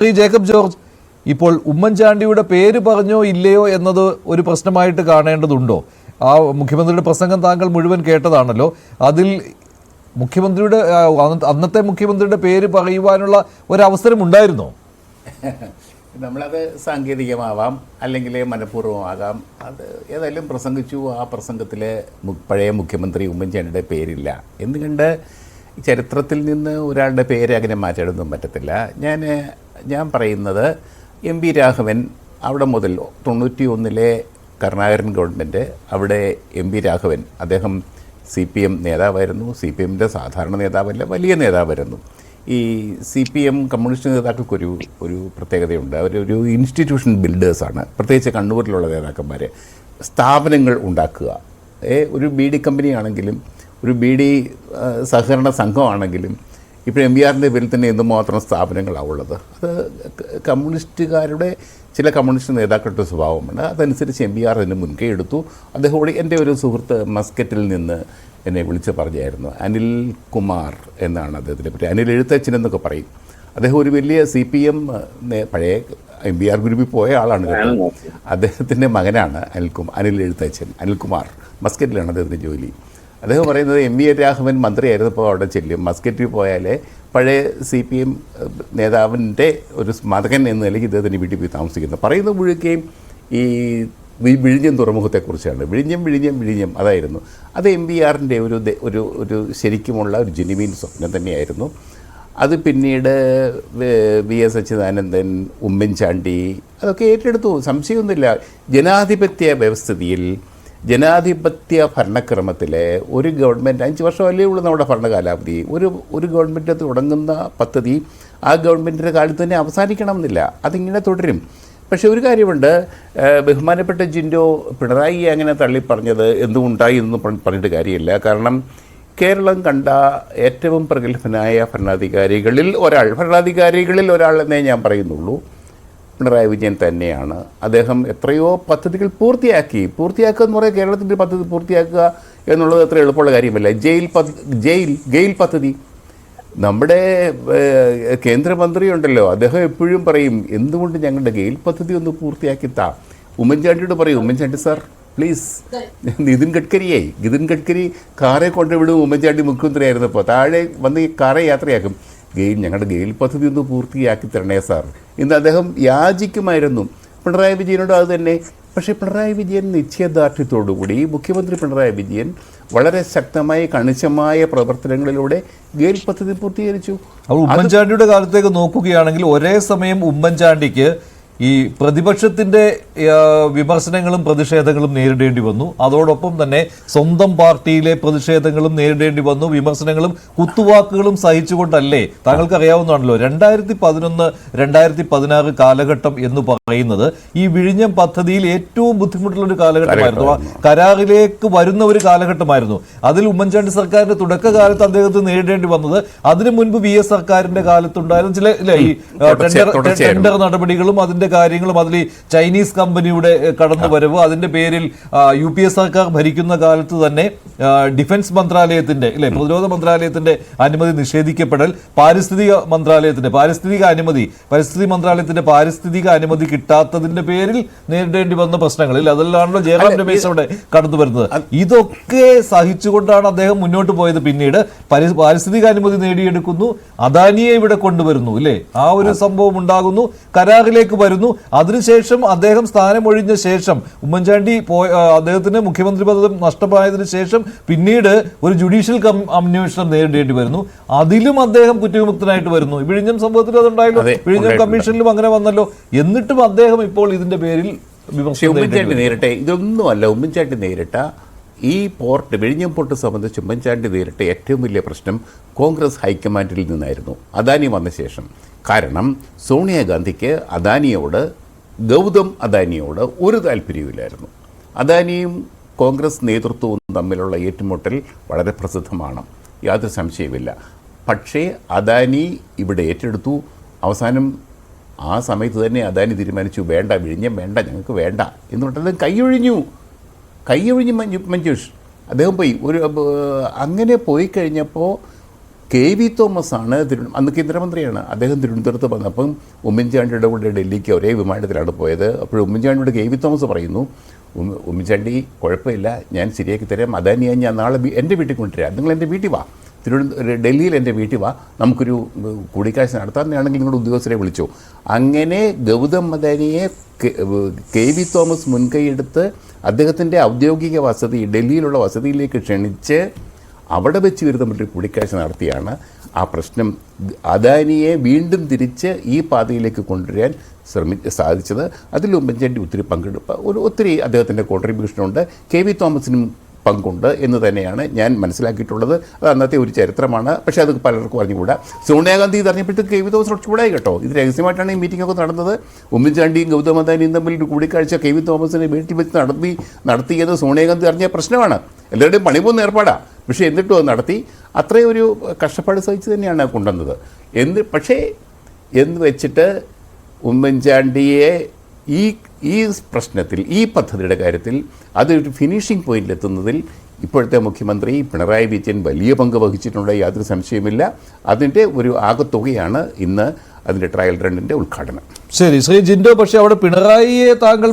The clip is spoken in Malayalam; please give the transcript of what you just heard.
ശ്രീ ജേക്കബ് ജോർജ്, ഇപ്പോൾ ഉമ്മൻചാണ്ടിയുടെ പേര് പറഞ്ഞോ ഇല്ലയോ എന്നത് ഒരു പ്രശ്നമായിട്ട് കാണേണ്ടതുണ്ടോ? ആ മുഖ്യമന്ത്രിയുടെ പ്രസംഗം താങ്കൾ മുഴുവൻ കേട്ടതാണല്ലോ. അതിൽ മുഖ്യമന്ത്രിയുടെ അന്നത്തെ മുഖ്യമന്ത്രിയുടെ പേര് പറയുവാനുള്ള ഒരവസരം ഉണ്ടായിരുന്നോ? നമ്മളത് സാങ്കേതികമാവാം, അല്ലെങ്കിൽ മനഃപൂർവ്വമാകാം. അത് ഏതായാലും പ്രസംഗിച്ചു. ആ പ്രസംഗത്തിലെ പഴയ മുഖ്യമന്ത്രി ഉമ്മൻചാണ്ടിയുടെ പേരില്ല എന്നുകണ്ട് ചരിത്രത്തിൽ നിന്ന് ഒരാളുടെ പേര് അങ്ങനെ മാറ്റാനൊന്നും പറ്റത്തില്ല. ഞാൻ പറയുന്നത് എം.വി. രാഘവൻ അവിടെ മുതൽ 91 കരുണാകരൻ ഗവൺമെൻറ്, അവിടെ എം.വി. രാഘവൻ അദ്ദേഹം CPM നേതാവായിരുന്നു. CPMൻ്റെ സാധാരണ നേതാവല്ല, വലിയ നേതാവായിരുന്നു. ഈ CPM കമ്മ്യൂണിസ്റ്റ് നേതാക്കൾക്കൊരു പ്രത്യേകതയുണ്ട്. അവരൊരു ഇൻസ്റ്റിറ്റ്യൂഷൻ ബിൽഡേഴ്സാണ്. പ്രത്യേകിച്ച് കണ്ണൂരിലുള്ള നേതാക്കന്മാർ സ്ഥാപനങ്ങൾ ഉണ്ടാക്കുക. ഒരു BD കമ്പനിയാണെങ്കിലും ഒരു BD സഹകരണ സംഘമാണെങ്കിലും ഇപ്പോൾ MVRൻ്റെ പേരിൽ തന്നെ എന്തുമാത്രം സ്ഥാപനങ്ങളാണ് ഉള്ളത്. അത് കമ്മ്യൂണിസ്റ്റുകാരുടെ ചില കമ്മ്യൂണിസ്റ്റ് നേതാക്കളുടെ സ്വഭാവമാണ്. അതനുസരിച്ച് MVR അതിന് മുൻകൈ എടുത്തു. അദ്ദേഹത്തോട് എൻ്റെ ഒരു സുഹൃത്ത് മസ്കറ്റിൽ നിന്ന് എന്നെ വിളിച്ച് പറഞ്ഞായിരുന്നു. അനിൽ കുമാർ എന്നാണ് അദ്ദേഹത്തിനെ പറ്റി. അനിൽ എഴുത്തച്ഛൻ എന്നൊക്കെ പറയും. അദ്ദേഹം ഒരു വലിയ CPM പഴയ MVR ഗ്രൂപ്പിൽ പോയ ആളാണ് കേട്ടോ. അദ്ദേഹത്തിൻ്റെ മകനാണ് അനിൽ എഴുത്തച്ഛൻ, അനിൽകുമാർ. മസ്കറ്റിലാണ് അദ്ദേഹത്തിൻ്റെ ജോലി. അദ്ദേഹം പറയുന്നത് M.V. രാഘവൻ മന്ത്രിയായിരുന്നപ്പോൾ അവിടെ ചെല്ലും. മസ്കറ്റിൽ പോയാൽ പഴയ CPM നേതാവിൻ്റെ ഒരു മകൻ എന്ന നിലയ്ക്ക് ഇദ്ദേഹത്തിന് വീട്ടിൽ പോയി താമസിക്കുന്നു. പറയുന്നത് മുഴുക്കുകയും ഈ വിഴിഞ്ഞം തുറമുഖത്തെക്കുറിച്ചാണ്. വിഴിഞ്ഞം അതായിരുന്നു. അത് MVRൻ്റെ ഒരു ശരിക്കുമുള്ള ഒരു ജെനുവിൻ സ്വപ്നം തന്നെയായിരുന്നു. അത് പിന്നീട് VS അച്യുതാനന്ദൻ, ഉമ്മൻചാണ്ടി അതൊക്കെ ഏറ്റെടുത്തു. സംശയമൊന്നുമില്ല. ജനാധിപത്യ വ്യവസ്ഥിതിയിൽ, ജനാധിപത്യ ഭരണക്രമത്തിലെ ഒരു ഗവൺമെൻറ് 5 വർഷമല്ലേ ഉള്ളൂ നമ്മുടെ ഭരണകാലാവധി. ഒരു ഗവൺമെൻറ് തുടങ്ങുന്ന പദ്ധതി ആ ഗവൺമെൻറ്റിൻ്റെ കാലത്ത് തന്നെ അവസാനിക്കണമെന്നില്ല. അതിങ്ങനെ തുടരും. പക്ഷേ ഒരു കാര്യമുണ്ട്, ബഹുമാനപ്പെട്ട ജിൻഡോ പിണറായി അങ്ങനെ തള്ളിപ്പറഞ്ഞത് എന്തുകൊണ്ടായി എന്ന് പറഞ്ഞിട്ട് കാര്യമില്ല. കാരണം കേരളം കണ്ട ഏറ്റവും പ്രഗത്ഭനായ ഭരണാധികാരികളിൽ ഒരാൾ എന്നേ ഞാൻ പറയുന്നുള്ളൂ, പിണറായി വിജയൻ തന്നെയാണ്. അദ്ദേഹം എത്രയോ പദ്ധതികൾ പൂർത്തിയാക്കുക എന്ന് പറയുക, കേരളത്തിൻ്റെ പദ്ധതി പൂർത്തിയാക്കുക എന്നുള്ളത് അത്ര എളുപ്പമുള്ള കാര്യമല്ല. ഗെയിൽ പദ്ധതി, നമ്മുടെ കേന്ദ്രമന്ത്രി ഉണ്ടല്ലോ, അദ്ദേഹം എപ്പോഴും പറയും എന്തുകൊണ്ട് ഞങ്ങളുടെ ഗെയിൽ പദ്ധതി ഒന്ന് പൂർത്തിയാക്കിത്താ. ഉമ്മൻചാണ്ടിയോട് പറയും, ഉമ്മൻചാണ്ടി സാർ പ്ലീസ്. നിതിൻ ഗഡ്കരി കാറെ കൊണ്ടുവിടും. ഉമ്മൻചാണ്ടി മുഖ്യമന്ത്രിയായിരുന്നപ്പോൾ താഴെ വന്ന് ഈ കാറെ യാത്രയാക്കും. ഞങ്ങളുടെ ഗെയിൽ പദ്ധതി ഒന്ന് പൂർത്തിയാക്കി തരണേ സാർ ഇന്ന് അദ്ദേഹം യാചിക്കുമായിരുന്നു. പിണറായി വിജയനോട് അത് തന്നെ. പക്ഷേ പിണറായി വിജയൻ നിശ്ചയദാർഢ്യത്തോടുകൂടി, മുഖ്യമന്ത്രി പിണറായി വിജയൻ വളരെ ശക്തമായ കണിശമായ പ്രവർത്തനങ്ങളിലൂടെ ഗെയിൽ പദ്ധതി പൂർത്തീകരിച്ചു. അപ്പോൾ ഉമ്മൻചാണ്ടിയുടെ കാലത്തേക്ക് നോക്കുകയാണെങ്കിൽ ഒരേ സമയം ഉമ്മൻചാണ്ടിക്ക് ഈ പ്രതിപക്ഷത്തിന്റെ വിമർശനങ്ങളും പ്രതിഷേധങ്ങളും നേരിടേണ്ടി വന്നു. അതോടൊപ്പം തന്നെ സ്വന്തം പാർട്ടിയിലെ പ്രതിഷേധങ്ങളും നേരിടേണ്ടി വന്നു, വിമർശനങ്ങളും കുത്തുവാക്കുകളും സഹിച്ചുകൊണ്ടല്ലേ? താങ്കൾക്ക് അറിയാവുന്നതാണല്ലോ 2011-2016 കാലഘട്ടം എന്ന് പറയുന്നത് ഈ വിഴിഞ്ഞം പദ്ധതിയിൽ ഏറ്റവും ബുദ്ധിമുട്ടുള്ള ഒരു കാലഘട്ടമായിരുന്നു. കരാറിലേക്ക് വരുന്ന ഒരു കാലഘട്ടമായിരുന്നു. അതിൽ ഉമ്മൻചാണ്ടി സർക്കാരിന്റെ തുടക്കകാലത്ത് അദ്ദേഹത്തിന് നേരിടേണ്ടി വന്നത് അതിനു മുൻപ് VS സർക്കാരിന്റെ കാലത്തുണ്ടായിരുന്ന ചില ഈ ടെൻഡർ നടപടികളും അതിന്റെ കാര്യങ്ങളും, അതിൽ ചൈനീസ് കമ്പനിയുടെ കടന്നുവരവ്, അതിന്റെ പേരിൽ UPA സർക്കാർ ഭരിക്കുന്ന കാലത്ത് തന്നെ ഡിഫൻസ് മന്ത്രാലയത്തിന്റെ പ്രതിരോധ മന്ത്രാലയത്തിന്റെ അനുമതി നിഷേധിക്കപ്പെടൽ, പരിസ്ഥിതി മന്ത്രാലയത്തിന്റെ പാരിസ്ഥിതിക അനുമതി കിട്ടാത്തതിന്റെ പേരിൽ നേരിടേണ്ടി വന്ന പ്രശ്നങ്ങളിൽ അതെല്ലാണല്ലോ ജയറാം രമേശ് അവിടെ കടന്നു വരുന്നത്. ഇതൊക്കെ സഹിച്ചുകൊണ്ടാണ് അദ്ദേഹം മുന്നോട്ട് പോയത്. പിന്നീട് പാരിസ്ഥിതിക അനുമതി നേടിയെടുക്കുന്നു, അദാനിയെ ഇവിടെ കൊണ്ടുവരുന്നു, ഇല്ലേ? ആ ഒരു സംഭവം ഉണ്ടാകുന്നു, കരാറിലേക്ക് വരുന്നു. അതിനുശേഷം അദ്ദേഹം സ്ഥാനമൊഴിഞ്ഞ ശേഷം ഉമ്മൻചാണ്ടി അദ്ദേഹത്തിന് മുഖ്യമന്ത്രി പദം നഷ്ടമായതിനു ശേഷം പിന്നീട് ഒരു ജുഡീഷ്യൽ അന്വേഷണം നേരിടേണ്ടി വരുന്നു. അതിലും അദ്ദേഹം കുറ്റവിമുക്തനായിട്ട് വരുന്നു. വിഴിഞ്ഞം സംഭവത്തിൽ അതുണ്ടായല്ലോ, വിഴിഞ്ഞം കമ്മീഷനിലും അങ്ങനെ വന്നല്ലോ. എന്നിട്ടും അദ്ദേഹം ഇപ്പോൾ ഇതിന്റെ പേരിൽ ഉമ്മൻചാണ്ടി നേരിട്ടെ ഇതൊന്നുമല്ല. ഉമ്മൻചാണ്ടി നേരിട്ട ഈ വിഴിഞ്ഞം പോർട്ട് സംബന്ധിച്ച് ഉമ്മൻചാണ്ടി നേരിട്ട ഏറ്റവും വലിയ പ്രശ്നം കോൺഗ്രസ് ഹൈക്കമാൻഡിൽ നിന്നായിരുന്നു, അദാനി വന്ന ശേഷം. കാരണം സോണിയാഗാന്ധിക്ക് ഗൗതം അദാനിയോട് ഒരു താല്പര്യവുമില്ലായിരുന്നു. അദാനിയും കോൺഗ്രസ് നേതൃത്വവും തമ്മിലുള്ള ഏറ്റുമുട്ടൽ വളരെ പ്രസിദ്ധമാണ്, യാതൊരു സംശയമില്ല. പക്ഷേ അദാനി ഇവിടെ ഏറ്റെടുത്തു. അവസാനം ആ സമയത്ത് തന്നെ അദാനി തീരുമാനിച്ചു, വേണ്ട, വിഴിഞ്ഞം വേണ്ട, ഞങ്ങൾക്ക് വേണ്ട എന്നുള്ളത് കൈയൊഴിഞ്ഞു മഞ്ജുഷ്. അദ്ദേഹം പോയി. അങ്ങനെ പോയി കഴിഞ്ഞപ്പോൾ KV തോമസ് ആണ് അന്ന് കേന്ദ്രമന്ത്രിയാണ്. അദ്ദേഹം തിരുവനന്തപുരത്ത് വന്നപ്പം ഉമ്മൻചാണ്ടിയുടെ കൂടെ ഡൽഹിക്ക് ഒരേ വിമാനത്തിലാണ് പോയത്. അപ്പോൾ ഉമ്മൻചാണ്ടിയുടെ KV തോമസ് പറയുന്നു, ഉമ്മൻചാണ്ടി കുഴപ്പമില്ല, ഞാൻ ശരിയാക്കി തരാം, അദാനിയെ ഞാൻ നാളെ എൻ്റെ വീട്ടിൽ കൊണ്ടുവരാം, നിങ്ങൾ എൻ്റെ വീട്ടിൽ വാ, ഡൽഹിയിൽ എൻ്റെ വീട്ടിൽ വാ, നമുക്കൊരു കൂടിക്കാഴ്ച നടത്താമെന്നാണെങ്കിൽ നിങ്ങളുടെ ഉദ്യോഗസ്ഥരെ വിളിച്ചു. അങ്ങനെ ഗൗതം അദാനിയെ KV തോമസ് മുൻകൈയെടുത്ത് അദ്ദേഹത്തിൻ്റെ ഔദ്യോഗിക വസതി, ഡൽഹിയിലുള്ള വസതിയിലേക്ക് ക്ഷണിച്ച് അവിടെ വെച്ച് വരുന്ന കൂടിക്കാഴ്ച നടത്തിയാണ് ആ പ്രശ്നം അദാനിയെ വീണ്ടും തിരിച്ച് ഈ പാതയിലേക്ക് കൊണ്ടുവരാൻ സാധിച്ചത്. അതിൽ ഉമ്മൻചാണ്ടി ഒത്തിരി അദ്ദേഹത്തിൻ്റെ കോൺട്രിബ്യൂഷനുണ്ട്, KV തോമസിനും പങ്കുണ്ട് എന്ന് തന്നെയാണ് ഞാൻ മനസ്സിലാക്കിയിട്ടുള്ളത്. അത് അന്നത്തെ ഒരു ചരിത്രമാണ്. പക്ഷേ അത് പലർക്കും പറഞ്ഞുകൂടാ. സോണിയാഗാന്ധി ഇത് അറിഞ്ഞപ്പോഴത്തേക്ക് KV തോമസ് ചൂടായി കേട്ടോ. ഇത് രഹസ്യമായിട്ടാണ് ഈ മീറ്റിംഗൊക്കെ നടന്നത്. ഉമ്മൻചാണ്ടിയും ഗൗതം അദാനിയും തമ്മിൽ ഒരു കൂടിക്കാഴ്ച KV തോമസിനെ വീട്ടിൽ വെച്ച് നടത്തിയത് സോണിയാഗാന്ധി അറിഞ്ഞ പ്രശ്നമാണ്. എല്ലാവരുടെയും പണി പോകുന്ന ഏർപ്പാടാണ്. പക്ഷേ എന്നിട്ടും അത് നടത്തി. അത്രയും ഒരു കഷ്ടപ്പാട് സഹിച്ച് തന്നെയാണ് കൊണ്ടുവന്നത്. പക്ഷേ എന്ന് വെച്ചിട്ട് ഉമ്മൻചാണ്ടിയെ ഈ പ്രശ്നത്തിൽ, ഈ പദ്ധതിയുടെ കാര്യത്തിൽ അതൊരു ഫിനിഷിംഗ് പോയിന്റിലെത്തുന്നതിൽ ഇപ്പോഴത്തെ മുഖ്യമന്ത്രി പിണറായി വിജയൻ വലിയ പങ്ക് വഹിച്ചിട്ടുണ്ട്, യാതൊരു സംശയമില്ല. അതിൻ്റെ ഒരു ആകത്തുകയാണ് ഇന്ന് അതിൻ്റെ ട്രയൽ റണ്ണിൻ്റെ ഉദ്ഘാടനം. ശരി ശ്രീ ജിൻഡോ, പക്ഷേ അവിടെ പിണറായിയെ താങ്കൾ